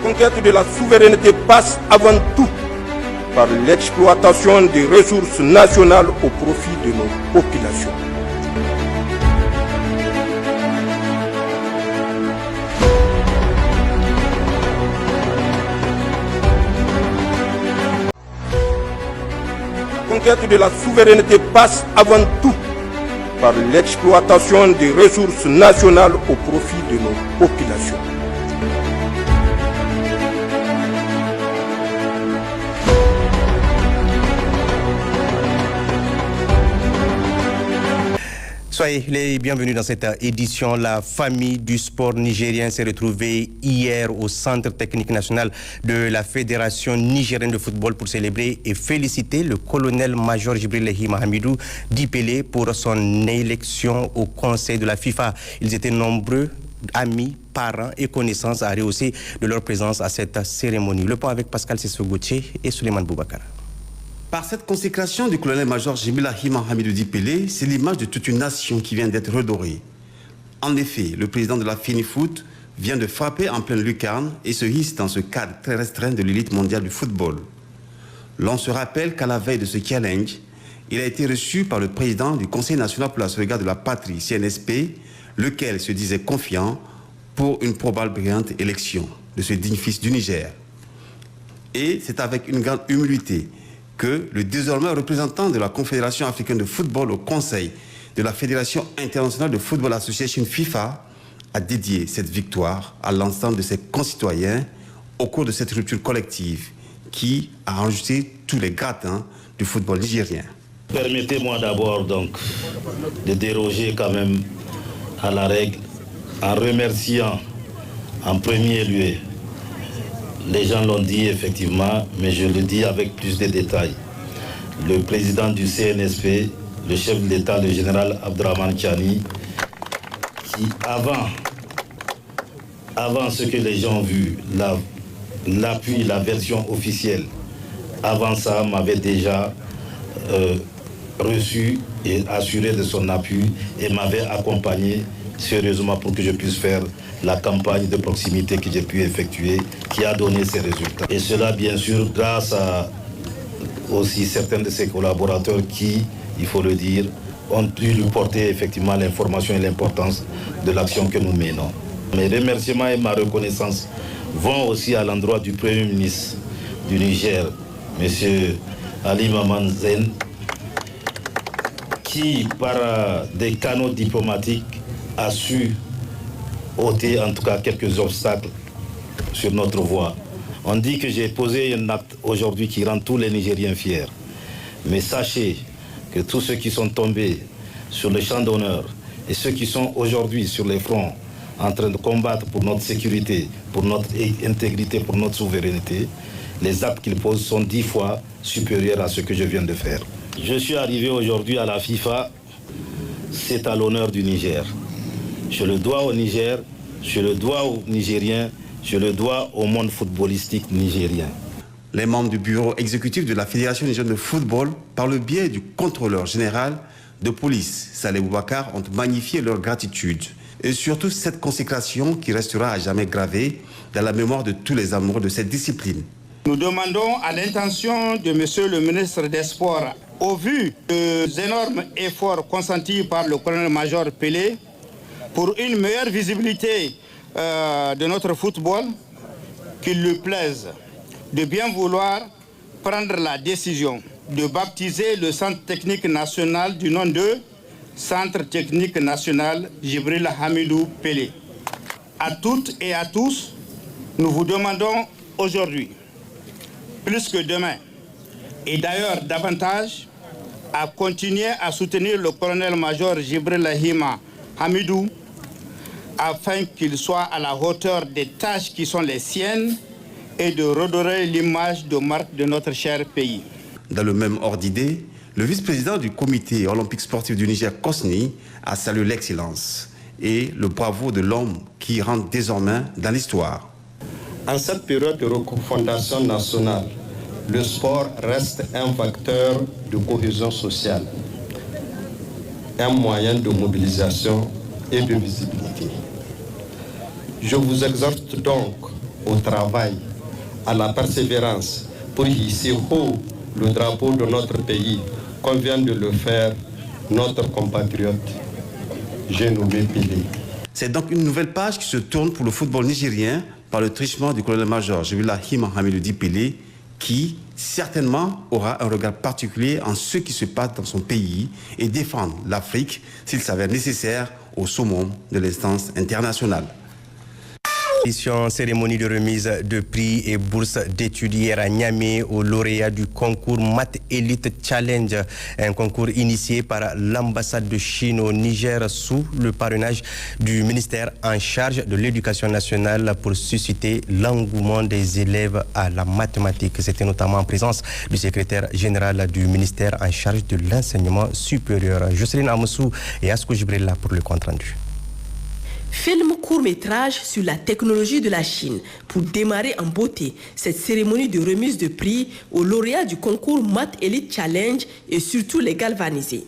conquête de la souveraineté passe avant tout par l'exploitation des ressources nationales au profit de nos populations. La conquête de la souveraineté passe avant tout par l'exploitation des ressources nationales au profit de nos populations. Soyez les bienvenus dans cette édition. La famille du sport nigérien s'est retrouvée hier au Centre technique national de la Fédération nigérienne de football pour célébrer et féliciter le colonel-major Djibril Hima Hamidou Dipele pour son élection au Conseil de la FIFA. Ils étaient nombreux, amis, parents et connaissances à rehausser de leur présence à cette cérémonie. Le point avec Pascal Sissoko-Gautier et Souleymane Boubacar. Par cette consécration du colonel-major Djibril Hima Hamidou Dipele, c'est l'image de toute une nation qui vient d'être redorée. En effet, le président de la FENIFOOT vient de frapper en pleine lucarne et se hisse dans ce cadre très restreint de l'élite mondiale du football. L'on se rappelle qu'à la veille de ce challenge, il a été reçu par le président du Conseil national pour la sauvegarde de la patrie, CNSP, lequel se disait confiant pour une probable brillante élection de ce digne fils du Niger. Et c'est avec une grande humilité que le désormais représentant de la Confédération africaine de football au Conseil de la Fédération internationale de football association FIFA a dédié cette victoire à l'ensemble de ses concitoyens au cours de cette rupture collective qui a enregistré tous les gratins du football nigérien. Permettez-moi d'abord donc de déroger quand même à la règle en remerciant en premier lieu. Les gens l'ont dit effectivement, mais je le dis avec plus de détails. Le président du CNSP, le chef de l'État, le général Abdrahmane Tchani, qui avant ce que les gens ont vu, l'appui, la version officielle, avant ça m'avait déjà reçu et assuré de son appui et m'avait accompagné sérieusement pour que je puisse faire la campagne de proximité que j'ai pu effectuer, qui a donné ses résultats. Et cela, bien sûr, grâce à aussi certains de ses collaborateurs qui, il faut le dire, ont dû lui porter effectivement l'information et l'importance de l'action que nous menons. Mes remerciements et ma reconnaissance vont aussi à l'endroit du Premier ministre du Niger, M. Ali Maman Zen, qui, par des canaux diplomatiques, a su ôter en tout cas quelques obstacles sur notre voie. On dit que j'ai posé un acte aujourd'hui qui rend tous les Nigériens fiers. Mais sachez que tous ceux qui sont tombés sur le champ d'honneur et ceux qui sont aujourd'hui sur les fronts en train de combattre pour notre sécurité, pour notre intégrité, pour notre souveraineté, les actes qu'ils posent sont 10 fois supérieurs à ce que je viens de faire. Je suis arrivé aujourd'hui à la FIFA, c'est à l'honneur du Niger. Je le dois au Niger, je le dois aux Nigériens, je le dois au monde footballistique nigérien. Les membres du bureau exécutif de la Fédération nigérienne de football, par le biais du contrôleur général de police, Saleh Boubacar, ont magnifié leur gratitude. Et surtout cette consécration qui restera à jamais gravée dans la mémoire de tous les amoureux de cette discipline. Nous demandons à l'intention de Monsieur le ministre des Sports, au vu des énormes efforts consentis par le colonel-major Pelé, pour une meilleure visibilité de notre football, qu'il lui plaise de bien vouloir prendre la décision de baptiser le Centre technique national du nom de Centre technique national Djibril Hamidou Pelé. À toutes et à tous, nous vous demandons aujourd'hui, plus que demain, et d'ailleurs davantage, à continuer à soutenir le colonel-major Djibril Hima Hamidou afin qu'il soit à la hauteur des tâches qui sont les siennes et de redorer l'image de marque de notre cher pays. Dans le même ordre d'idée, le vice-président du comité olympique sportif du Niger, Kosni, a salué l'excellence et le bravo de l'homme qui rentre désormais dans l'histoire. En cette période de refondation nationale, le sport reste un facteur de cohésion sociale, un moyen de mobilisation et de visibilité. Je vous exhorte donc au travail, à la persévérance pour hisser haut le drapeau de notre pays, comme vient de le faire notre compatriote, j'ai nommé Pelé. C'est donc une nouvelle page qui se tourne pour le football nigérien par le truchement du colonel-major Jibila Hima-Hamidou Di Pelé, qui certainement aura un regard particulier en ce qui se passe dans son pays et défendre l'Afrique s'il s'avère nécessaire au summum de l'instance internationale. Cérémonie de remise de prix et bourse d'études hier à Niamey aux lauréats du concours Math Elite Challenge, un concours initié par l'ambassade de Chine au Niger sous le parrainage du ministère en charge de l'éducation nationale pour susciter l'engouement des élèves à la mathématique. C'était notamment en présence du secrétaire général du ministère en charge de l'enseignement supérieur. Jocelyne Amoussou et Asko Jibrilla pour le compte-rendu. Film court-métrage sur la technologie de la Chine pour démarrer en beauté cette cérémonie de remise de prix aux lauréats du concours Math Elite Challenge et surtout les galvanisés.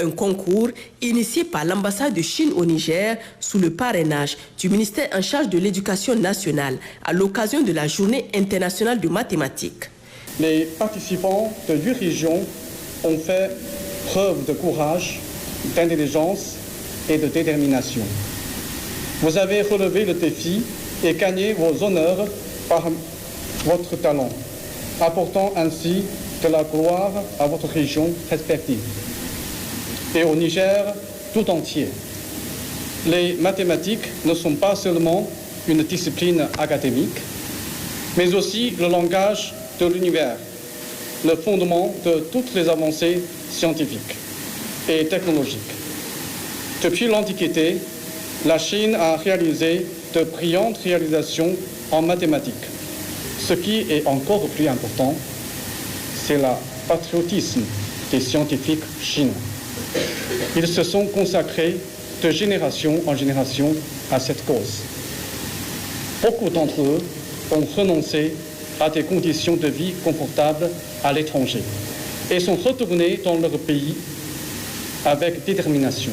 Un concours initié par l'ambassade de Chine au Niger sous le parrainage du ministère en charge de l'éducation nationale à l'occasion de la Journée internationale de mathématiques. Les participants de 8 régions ont fait preuve de courage, d'intelligence et de détermination. Vous avez relevé le défi et gagné vos honneurs par votre talent, apportant ainsi de la gloire à votre région respective et au Niger tout entier. Les mathématiques ne sont pas seulement une discipline académique, mais aussi le langage de l'univers, le fondement de toutes les avancées scientifiques et technologiques. Depuis l'Antiquité, la Chine a réalisé de brillantes réalisations en mathématiques. Ce qui est encore plus important, c'est le patriotisme des scientifiques chinois. Ils se sont consacrés de génération en génération à cette cause. Beaucoup d'entre eux ont renoncé à des conditions de vie confortables à l'étranger et sont retournés dans leur pays avec détermination.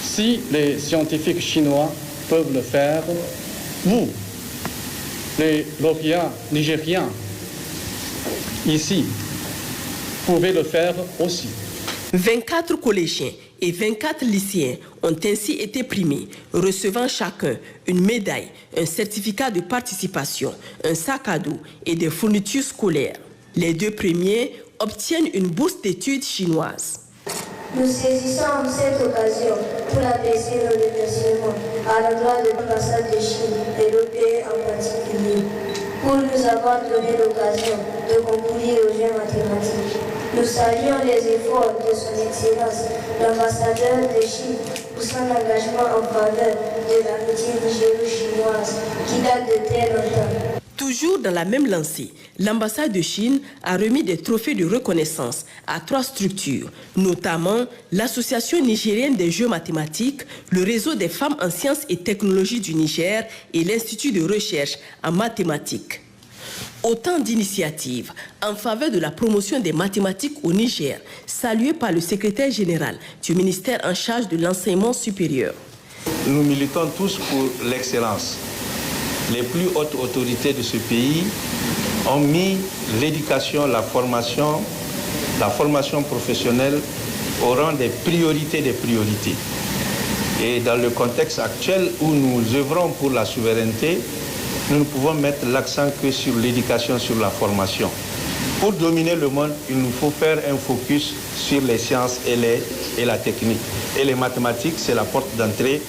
Si les scientifiques chinois peuvent le faire, vous, les lauréats nigériens, ici, pouvez le faire aussi. 24 collégiens et 24 lycéens ont ainsi été primés, recevant chacun une médaille, un certificat de participation, un sac à dos et des fournitures scolaires. Les 2 premiers obtiennent une bourse d'études chinoise. Nous saisissons cette occasion pour adresser nos remerciements à l'endroit de l'ambassade de Chine et le pays en particulier, pour nous avoir donné l'occasion de concourir aux Jeux mathématiques. Nous saluons les efforts de son Excellence, l'ambassadeur de Chine, pour son engagement en faveur de l'amitié nigéro-chinoise qui date de très longtemps. Toujours dans la même lancée, l'ambassade de Chine a remis des trophées de reconnaissance à 3 structures, notamment l'Association nigérienne des jeux mathématiques, le réseau des femmes en sciences et technologies du Niger et l'Institut de recherche en mathématiques. Autant d'initiatives en faveur de la promotion des mathématiques au Niger, saluées par le secrétaire général du ministère en charge de l'enseignement supérieur. Nous militons tous pour l'excellence. Les plus hautes autorités de ce pays ont mis l'éducation, la formation professionnelle au rang des priorités des priorités. Et dans le contexte actuel où nous œuvrons pour la souveraineté, nous ne pouvons mettre l'accent que sur l'éducation, sur la formation. Pour dominer le monde, il nous faut faire un focus sur les sciences et la technique. Et les mathématiques, c'est la porte d'entrée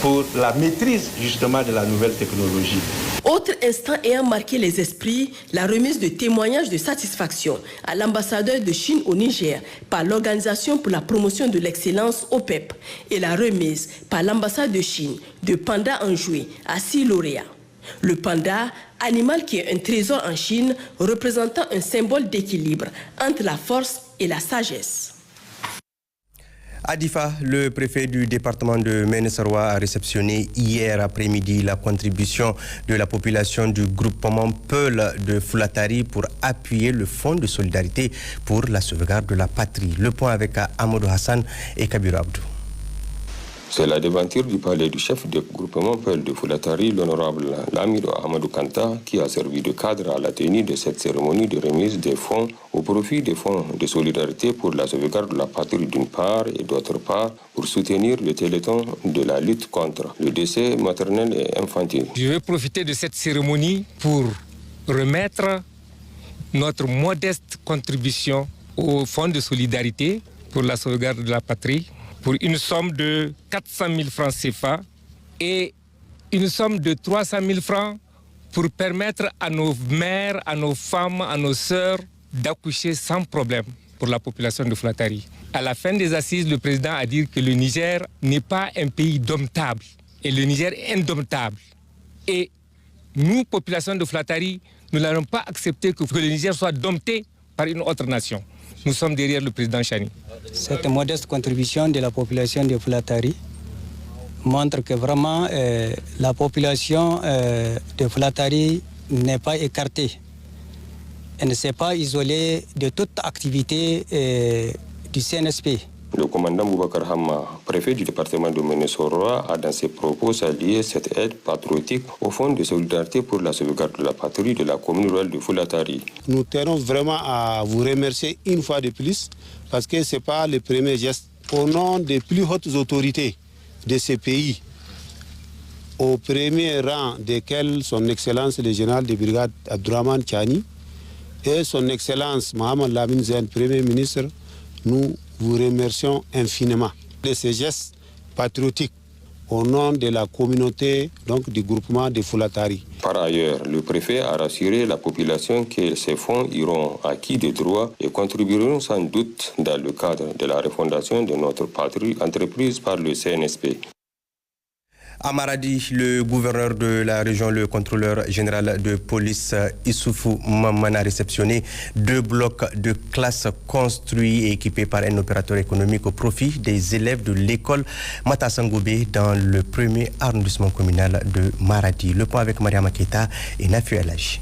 pour la maîtrise justement de la nouvelle technologie. Autre instant ayant marqué les esprits, la remise de témoignages de satisfaction à l'ambassadeur de Chine au Niger par l'Organisation pour la promotion de l'excellence OPEP et la remise par l'ambassade de Chine de pandas enjoués à 6 lauréats. Le panda, animal qui est un trésor en Chine, représentant un symbole d'équilibre entre la force et la sagesse. À Difa, le préfet du département de Méné-Soroa a réceptionné hier après-midi la contribution de la population du groupement Peul de Foulatari pour appuyer le fonds de solidarité pour la sauvegarde de la patrie. Le point avec Amadou Hassan et Kabir Abdou. C'est la devanture du palais du chef de groupement Peul de Foulatari, l'honorable Lamido Amadou Kanta, qui a servi de cadre à la tenue de cette cérémonie de remise des fonds au profit des fonds de solidarité pour la sauvegarde de la patrie d'une part et d'autre part pour soutenir le téléthon de la lutte contre le décès maternel et infantile. Je vais profiter de cette cérémonie pour remettre notre modeste contribution au fonds de solidarité pour la sauvegarde de la patrie, pour une somme de 400 000 francs CFA et une somme de 300 000 francs pour permettre à nos mères, à nos femmes, à nos sœurs d'accoucher sans problème pour la population de Foulatari. À la fin des assises, le président a dit que le Niger n'est pas un pays domptable et le Niger est indomptable. Et nous, population de Foulatari, nous n'allons pas accepter que le Niger soit dompté par une autre nation. Nous sommes derrière le président Chani. Cette modeste contribution de la population de Foulatari montre que vraiment la population de Foulatari n'est pas écartée. Elle ne s'est pas isolée de toute activité du CNSP. Le commandant Boubacar Hamma, préfet du département de Ménesoroa, a dans ses propos salué cette aide patriotique au Fonds de solidarité pour la sauvegarde de la patrie de la commune rurale de Foulatari. Nous tenons vraiment à vous remercier une fois de plus parce que ce n'est pas le premier geste. Au nom des plus hautes autorités de ces pays, au premier rang desquels son Excellence le général de brigade Abdourahmane Chani et son Excellence Mohamed Lamine Zen, Premier ministre, nous vous remercions infiniment de ces gestes patriotiques au nom de la communauté donc, du groupement de Foulatari. Par ailleurs, le préfet a rassuré la population que ces fonds iront acquis de droit et contribueront sans doute dans le cadre de la refondation de notre patrie entreprise par le CNSP. À Maradi, le gouverneur de la région, le contrôleur général de police Issoufou Maman a réceptionné 2 blocs de classe construits et équipés par un opérateur économique au profit des élèves de l'école Matasangobé dans le 1er arrondissement communal de Maradi. Le point avec Maria Maketa et Nafu Elhaji.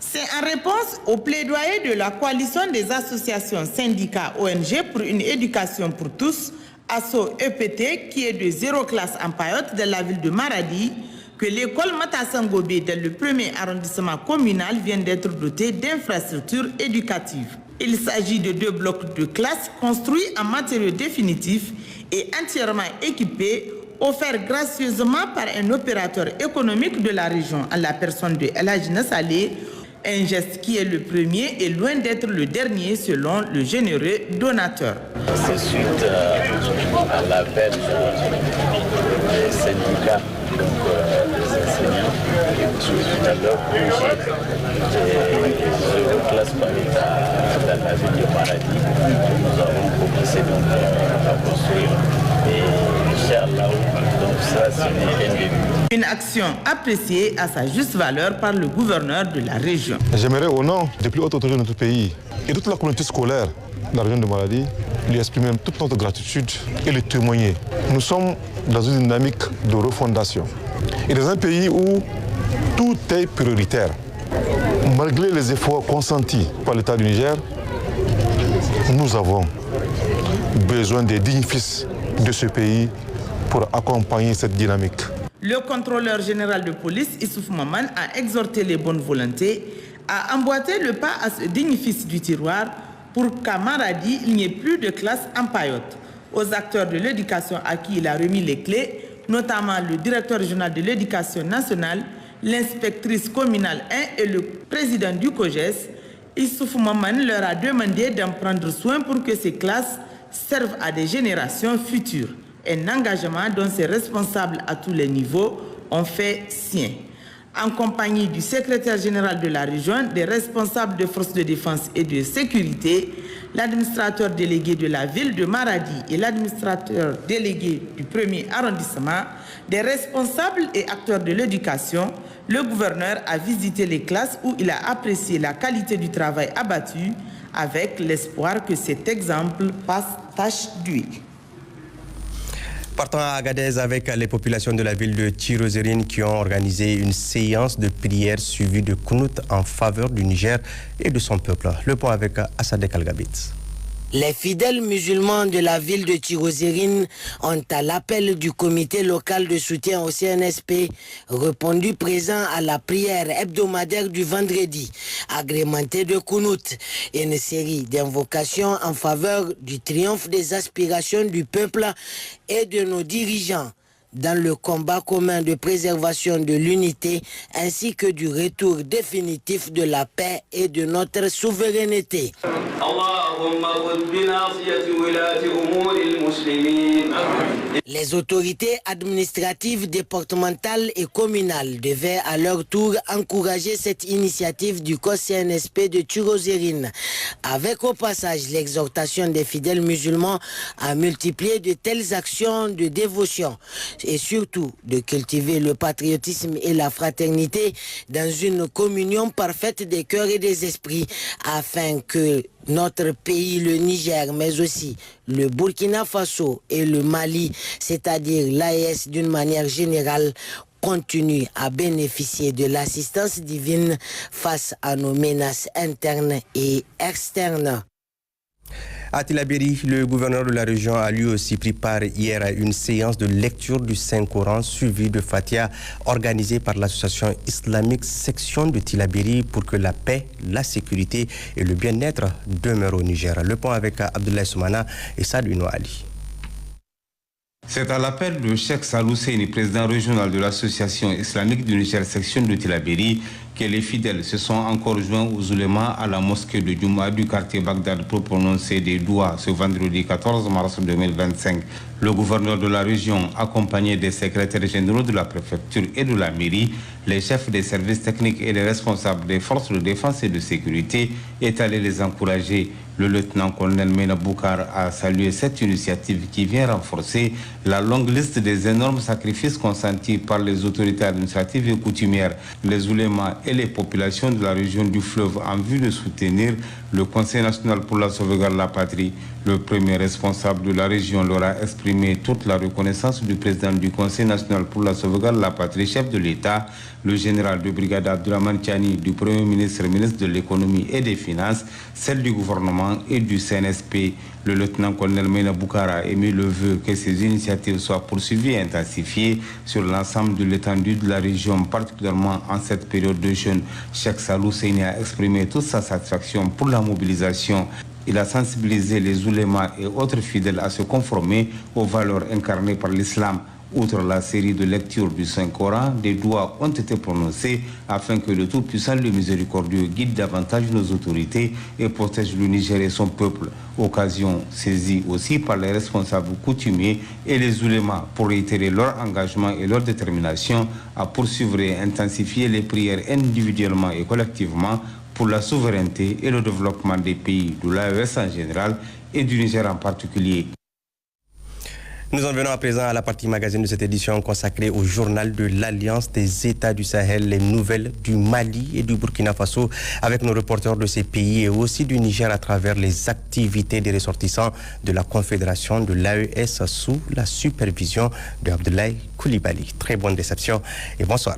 C'est en réponse au plaidoyer de la coalition des associations syndicats ONG pour une éducation pour tous, ASSO EPT, qui est de 0 classe en paillotte de la ville de Maradi, que l'école Matasangobé dans le 1er arrondissement communal vient d'être dotée d'infrastructures éducatives. Il s'agit de 2 blocs de classe construits en matériaux définitifs et entièrement équipés, offerts gracieusement par un opérateur économique de la région en la personne de Elhaji Nassalé, un geste qui est le premier et loin d'être le dernier selon le généreux donateur. C'est suite à l'appel des syndicats, donc des enseignants, et suite à leur projet de classe par l'État dans la ville de Maradi. Nous avons commencé donc à construire et Inch'Allah, donc ça c'est un début. Une action appréciée à sa juste valeur par le gouverneur de la région. J'aimerais au nom des plus hautes autorités de notre pays et de toute la communauté scolaire de la région de Maradi lui exprimer toute notre gratitude et le témoigner. Nous sommes dans une dynamique de refondation et dans un pays où tout est prioritaire. Malgré les efforts consentis par l'État du Niger, nous avons besoin des dignes fils de ce pays pour accompagner cette dynamique. Le contrôleur général de police, Issoufou Maman, a exhorté les bonnes volontés à emboîter le pas à ce digne fils du tiroir pour qu'à Maradi, il n'y ait plus de classe en paillotte. Aux acteurs de l'éducation à qui il a remis les clés, notamment le directeur régional de l'éducation nationale, l'inspectrice communale 1 et le président du COGES, Issoufou Maman leur a demandé d'en prendre soin pour que ces classes servent à des générations futures. Un engagement dont ces responsables à tous les niveaux ont fait sien. En compagnie du secrétaire général de la région, des responsables des forces de défense et de sécurité, l'administrateur délégué de la ville de Maradi et l'administrateur délégué du 1er arrondissement, des responsables et acteurs de l'éducation, le gouverneur a visité les classes où il a apprécié la qualité du travail abattu avec l'espoir que cet exemple passe tache d'huile. Partons à Agadez avec les populations de la ville de Tirozérine qui ont organisé une séance de prière suivie de Kounout en faveur du Niger et de son peuple. Le point avec Assadek Al-Gabit. Les fidèles musulmans de la ville de Tirozérine ont, à l'appel du comité local de soutien au CNSP, répondu présent à la prière hebdomadaire du vendredi, agrémentée de Kounout, et une série d'invocations en faveur du triomphe des aspirations du peuple et de nos dirigeants dans le combat commun de préservation de l'unité ainsi que du retour définitif de la paix et de notre souveraineté. Les autorités administratives, départementales et communales devaient à leur tour encourager cette initiative du corps CNSP de Tirozérine, avec au passage l'exhortation des fidèles musulmans à multiplier de telles actions de dévotion et surtout de cultiver le patriotisme et la fraternité dans une communion parfaite des cœurs et des esprits afin que notre pays, le Niger, mais aussi le Burkina Faso et le Mali, c'est-à-dire l'AES d'une manière générale, continue à bénéficier de l'assistance divine face à nos menaces internes et externes. À Tillabéri, le gouverneur de la région a lui aussi pris part hier à une séance de lecture du Saint-Coran suivie de Fatiha organisée par l'association islamique section de Tillabéri pour que la paix, la sécurité et le bien-être demeurent au Niger. Le point avec Abdoulaye Soumana et Sadouino Ali. C'est à l'appel de Cheikh Salou Seyni, président régional de l'association islamique du Niger section de Tillabéri, que les fidèles se sont encore joints aux oulémas à la mosquée de Djouma du quartier Bagdad pour prononcer des doigts ce vendredi 14 mars 2025. Le gouverneur de la région, accompagné des secrétaires généraux de la préfecture et de la mairie, les chefs des services techniques et les responsables des forces de défense et de sécurité, est allé les encourager. Le lieutenant-colonel Mena Boukar a salué cette initiative qui vient renforcer la longue liste des énormes sacrifices consentis par les autorités administratives et coutumières, les oulémas et les populations de la région du fleuve en vue de soutenir le Conseil national pour la sauvegarde de la patrie. Le premier responsable de la région leur a exprimé toute la reconnaissance du président du Conseil national pour la sauvegarde de la patrie, chef de l'État, le général de brigade Abdourahmane Tiani, du Premier ministre, ministre de l'économie et des finances, celle du gouvernement et du CNSP. Le lieutenant-colonel Mena Boukara a émis le vœu que ces initiatives soient poursuivies et intensifiées sur l'ensemble de l'étendue de la région, particulièrement en cette période de jeûne. Cheikh Salou Seyni a exprimé toute sa satisfaction pour la mobilisation. Il a sensibilisé les oulémas et autres fidèles à se conformer aux valeurs incarnées par l'islam. Outre la série de lectures du Saint-Coran, des doigts ont été prononcés afin que le Tout-Puissant, le Miséricordieux, guide davantage nos autorités et protège le Niger et son peuple. Occasion saisie aussi par les responsables coutumiers et les oulémas pour réitérer leur engagement et leur détermination à poursuivre et intensifier les prières individuellement et collectivement pour la souveraineté et le développement des pays de l'AES en général et du Niger en particulier. Nous en venons à présent à la partie magazine de cette édition consacrée au journal de l'Alliance des États du Sahel, les nouvelles du Mali et du Burkina Faso, avec nos reporters de ces pays et aussi du Niger à travers les activités des ressortissants de la Confédération de l'AES sous la supervision de Abdoulaye Koulibaly. Très bonne réception et bonsoir.